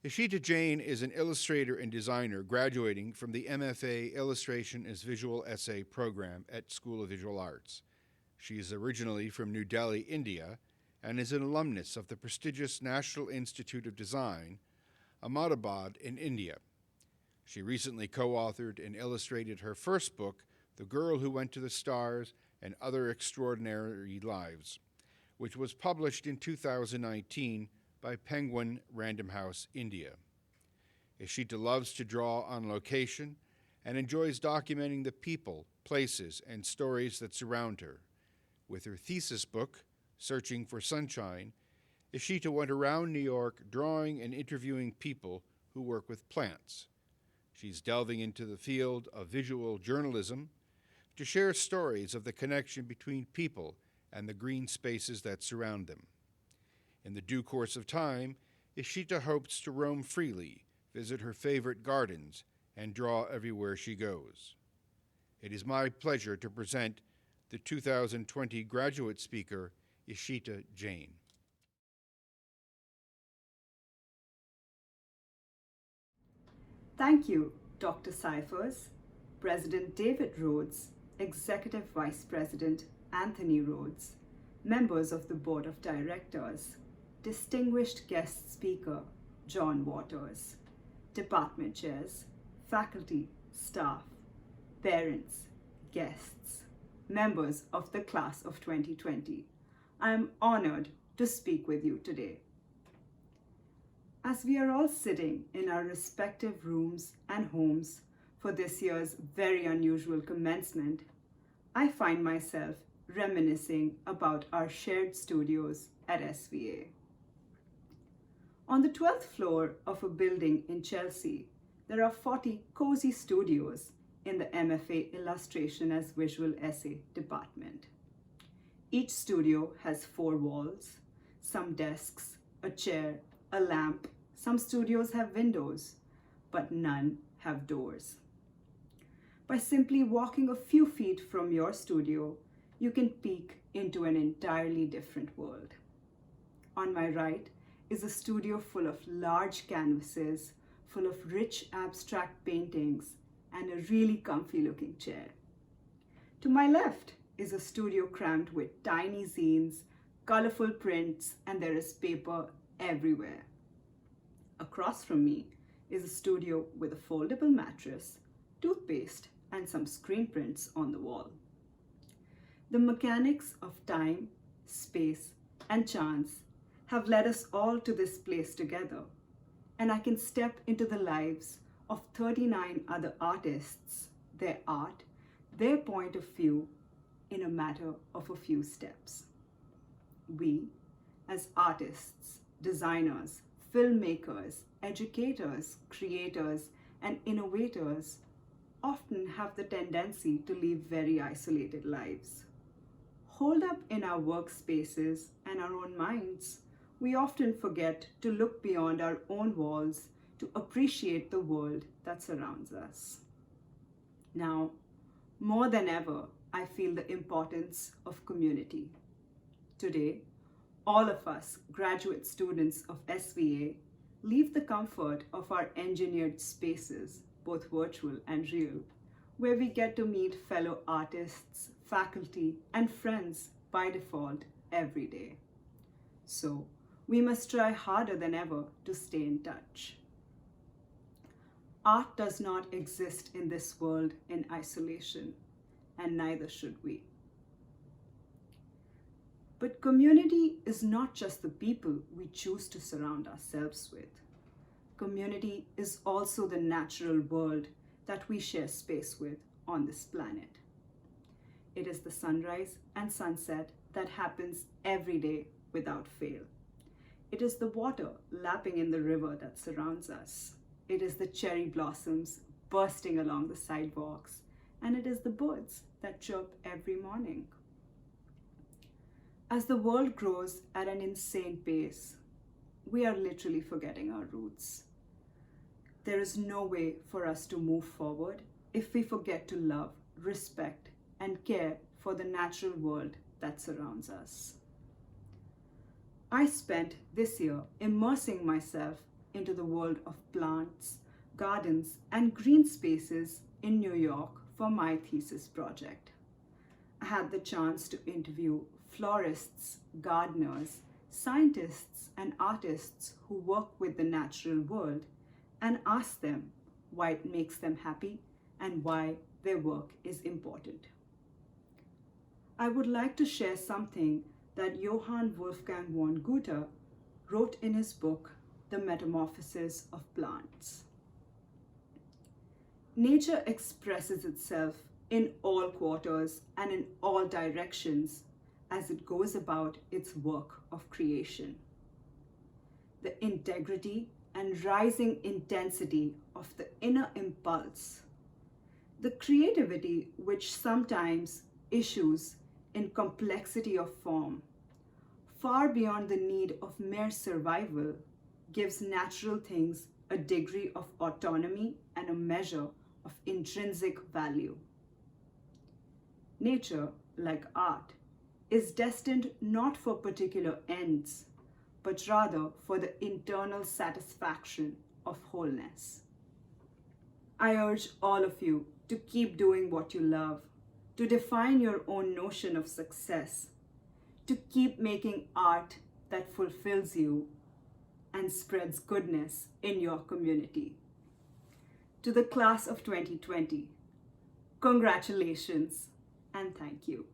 Ishita Jain is an illustrator and designer graduating from the MFA Illustration as Visual Essay program at School of Visual Arts. She is originally from New Delhi, India, and is an alumnus of the prestigious National Institute of Design, Ahmedabad, in India. She recently co authored and illustrated her first book, The Girl Who Went to the Stars and Other Extraordinary Lives, which was published in 2019 by Penguin Random House, India. Ishita loves to draw on location and enjoys documenting the people, places, and stories that surround her. With her thesis book, Searching for Sunshine, Ishita went around New York drawing and interviewing people who work with plants. She's delving into the field of visual journalism to share stories of the connection between people and the green spaces that surround them. In the due course of time, Ishita hopes to roam freely, visit her favorite gardens, and draw everywhere she goes. It is my pleasure to present the 2020 graduate speaker, Ishita Jain. Thank you, Dr. Cyphers, President David Rhodes, Executive Vice President Anthony Rhodes, members of the Board of Directors, distinguished guest speaker John Waters, department chairs, faculty, staff, parents, guests, members of the class of 2020. I am honored to speak with you today. As we are all sitting in our respective rooms and homes for this year's very unusual commencement, I find myself reminiscing about our shared studios at SVA. On the 12th floor of a building in Chelsea, there are 40 cozy studios in the MFA Illustration as Visual Essay department. Each studio has 4 walls, some desks, a chair, a lamp. Some studios have windows, but none have doors. By simply walking a few feet from your studio, you can peek into an entirely different world. On my right is a studio full of large canvases, full of rich abstract paintings, and a really comfy looking chair. To my left is a studio crammed with tiny zines, colorful prints, and there is paper everywhere. Across from me is a studio with a foldable mattress, toothpaste, and some screen prints on the wall. The mechanics of time, space, and chance have led us all to this place together, and I can step into the lives of 39 other artists, their art, their point of view, in a matter of a few steps. We, as artists, designers, filmmakers, educators, creators, and innovators often have the tendency to live very isolated lives. Holed up in our workspaces and our own minds, we often forget to look beyond our own walls to appreciate the world that surrounds us. Now, more than ever, I feel the importance of community. Today, all of us graduate students of SVA leave the comfort of our engineered spaces, both virtual and real, where we get to meet fellow artists, faculty, and friends by default every day. So, we must try harder than ever to stay in touch. Art does not exist in this world in isolation, and neither should we. But community is not just the people we choose to surround ourselves with. Community is also the natural world that we share space with on this planet. It is the sunrise and sunset that happens every day without fail. It is the water lapping in the river that surrounds us. It is the cherry blossoms bursting along the sidewalks, and it is the birds that chirp every morning. As the world grows at an insane pace, we are literally forgetting our roots. There is no way for us to move forward if we forget to love, respect, and care for the natural world that surrounds us. I spent this year immersing myself into the world of plants, gardens, and green spaces in New York for my thesis project. I had the chance to interview florists, gardeners, scientists, and artists who work with the natural world and ask them why it makes them happy and why their work is important. I would like to share something that Johann Wolfgang von Goethe wrote in his book, The Metamorphosis of Plants. Nature expresses itself in all quarters and in all directions as it goes about its work of creation. The integrity and rising intensity of the inner impulse, the creativity which sometimes issues in complexity of form, far beyond the need of mere survival, gives natural things a degree of autonomy and a measure of intrinsic value. Nature, like art, is destined not for particular ends, but rather for the internal satisfaction of wholeness. I urge all of you to keep doing what you love, to define your own notion of success, to keep making art that fulfills you and spreads goodness in your community. To the class of 2020, congratulations and thank you.